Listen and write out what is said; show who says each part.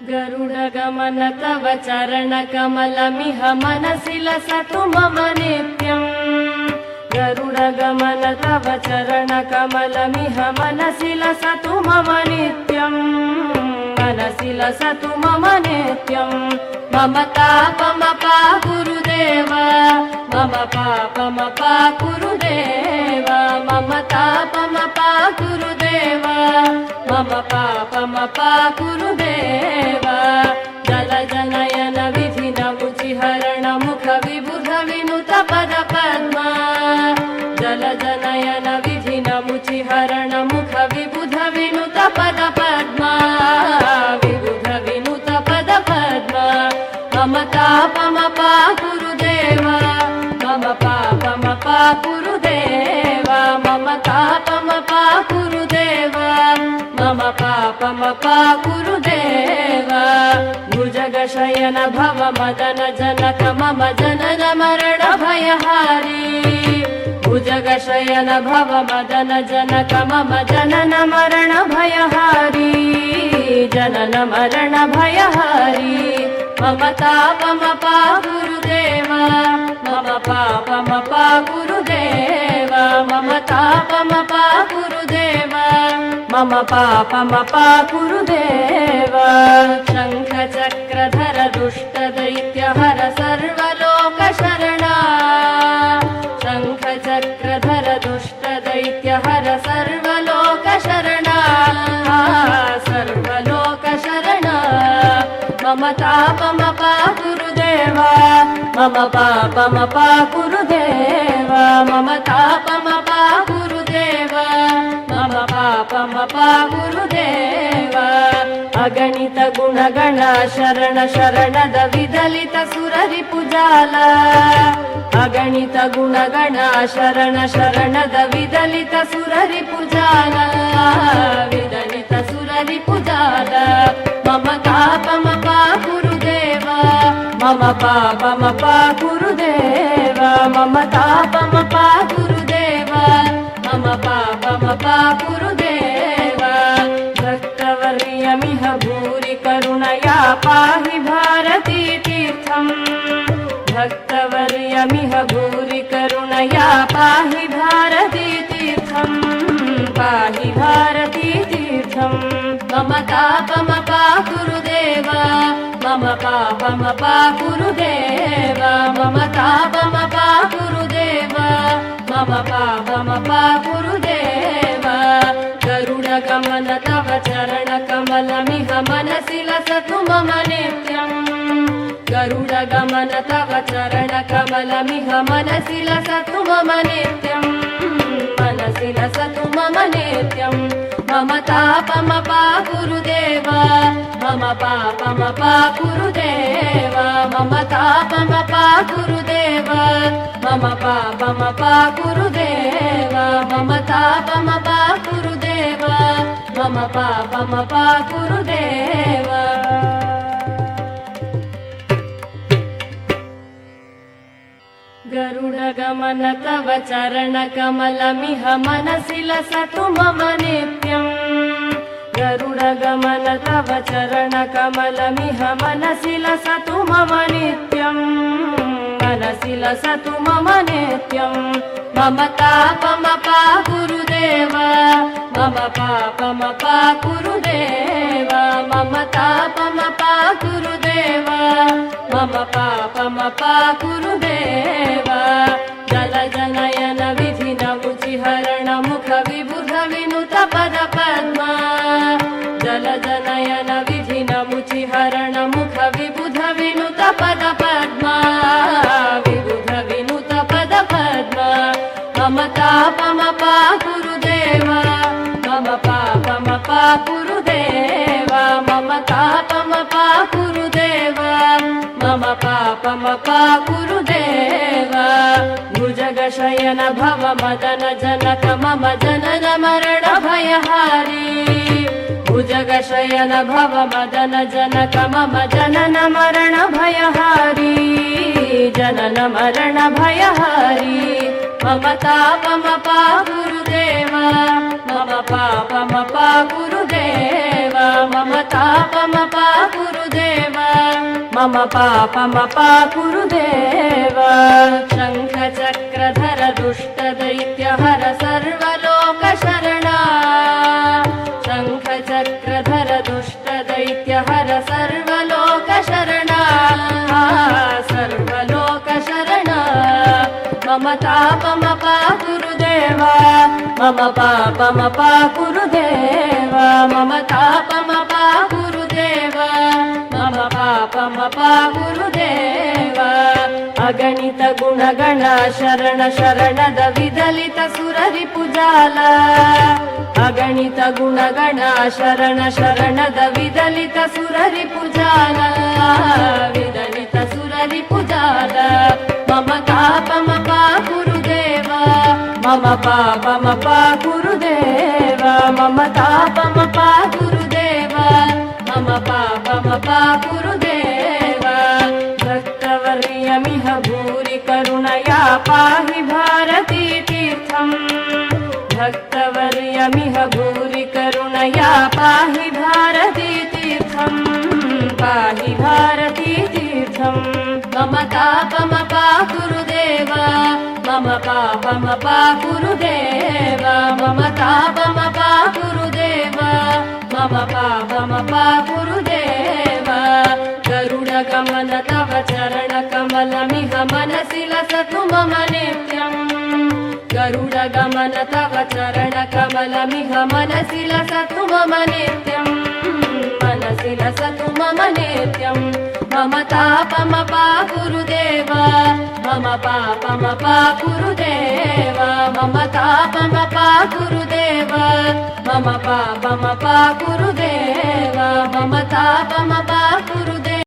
Speaker 1: गरुडगमन तव चरणकमलमिह मनसि लसतु मम नित्यम्। गरुडगमन तव चरणकमलमिह मनसि लसतु मम नित्यम्। मनसि लसतु मम नित्यम्। मम तापमपा गुरुदेव, मम पापमपा गुरुदेव, मम तापमपा गुरुदेव, मम पापमपा गुरुदेव। जलजनयन विधिन मुचिहरण मुख विबुध विनुत पद पद्मा। जलजनयन विधिन मुचिहरण मुख विबुध विनुत पद पद्मा। विबुध विनुत पद पद्मा। मम तापमपा गुरुदेव, मम पापमपा गुरुदेव, मम तापमपा गुरुदेव, मम पापमपा गुरुदेव। भुजगशयन भव मदन जनक मम जनन मरण भयहारी। भुजगशयन भव मदन जनक मम जनन मरण भयहारी। जनन मरण भयहारी। मम तापमपा गुरुदेव, मम पापमपा गुरुदेव, मम तापमपा गुरुदेव, मम पापमपा गुरुदेव। शङ्ख चक्रधर दुष्ट दैत्यहर सर्वलोकशरणा। शङ्ख चक्रधर दुष्ट दैत्यहर सर्वलोकशरणा। सर्वलोकशरणा। मम तापमपा गुरुदेव, मम पापमपा गुरुदेव, मम तापमपा गुरुदेव, मम पापमपा गुरुदेव। अगणित गुणगण शरण शरणद विदलित सुररिपुजाल। अगणित गुणगण शरण शरणद विदलित सुररिपुजाल। विदलित सुररिपुजाल। मम तापमपा गुरुदेव, मम पापमपा गुरुदेव, मम तापमपा गुरुदेव, मम पापमपा गुरुदेव। भक्तवर्यमिह भूरि करुणया पाहि भारती तीर्थम्। भक्तवर्यमिह भूरि करुणया पाहि भारती तीर्थम्। पाहि भारती तीर्थम्। मम तापमपा गुरुदेव, मम पापमपा गुरुदेव, मम तापमपा गुरुदेव, मम पापमपा गुरुदेव। गरुडगमन तव चरणकमलमिह मनसि लसतु मम नित्यम्। गरुडगमन तव चरणकमलमिह मनसि लसतु मम नित्यम्। मनसि लसतु मम नित्यम्। मम तापमपा गुरुदेव, मम पापमपा गुरुदेव, मम तापमपा गुरुदेव, मम पापमपा गुरुदेव, मम तापमपा गुरुदेव, मम पापमपा गुरुदेव। गरुडगमन तव चरणकमलमिह मनसि लसतु मम नित्यम्। गरुडगमन तव चरणकमलमिह मनसि लसतु मम नित्यम्। मनसि लसतु मम नित्यम्। मम तापमपा गुरुदेव, मम पापमपा गुरुदेव, मम तापमपा गुरुदेव, मम पापमपा गुरुदेव। जलजनयन विधिन मुचिहरण मुख विबुध विनुत पद पद्मा। जलजनयन विधिन मुचिहरण मुख विबुध विनुत पद पद्मा। विबुध विनुत पद पद्मा। मम तापमपा गुरुदेव, मम पापमपा गुरुदेव, मम तापमपा गुरुदेव, मम पापमपा गुरुदेव। भुजगशयन भव मदन जनक मम जनन मरण भयहारी। भुजगशयन भव मदन जनक मम जनन मरण भयहारी। जनन मरण भयहारी। मम तापमपा गुरुदेव, मम पापमपा गुरुदेव, मम तापमपा गुरुदेव। मम पापमपा गुरुदेव शङ्खचक्रधर दुष्टदैत्यहर सर्वलोकशरणा शङ्खचक्रधर दुष्टदैत्यहर सर्वलोकशरणा सर्वलोकशरणा मम तापमपा गुरुदेव मम पापमपा गुरुदेव मम तापमपा गुरुदेव मम पापमपा गुरुदेव अगणित गुणगण शरण शरणद विदलित सुररिपुजाल अगणित गुणगण शरण शरणद विदलित सुररिपुजाल विदलित सुररिपुजाल मम तापमपा गुरुदेव मम पापमपा गुरुदेव मम तापमपा गुरुदेव मम पापमपा गुरुदेव भक्तवर्यमिह भूरि करुणया पाहि भारती तीर्थम् भक्तवर्यमिह भूरि करुणया पाहि भारती तीर्थम् पाहि भारती तीर्थम् मम तापमपा गुरुदेव मम पापमपा गुरुदेव मम तापमपा गुरुदेव मम पापमपा गुरुदेव गरुडगमन तव चरणकमलमिह मनसि लसतु मम नित्यम् गरुडगमन तव चरणकमलमिह मनसि लसतु मम नित्यम् मनसि लसतु मम नित्यम् मम तापमपा गुरुदेव मम पापमपा गुरुदेव मम तापमपा गुरुदेव मम पापमपा गुरुदेव मम तापमपा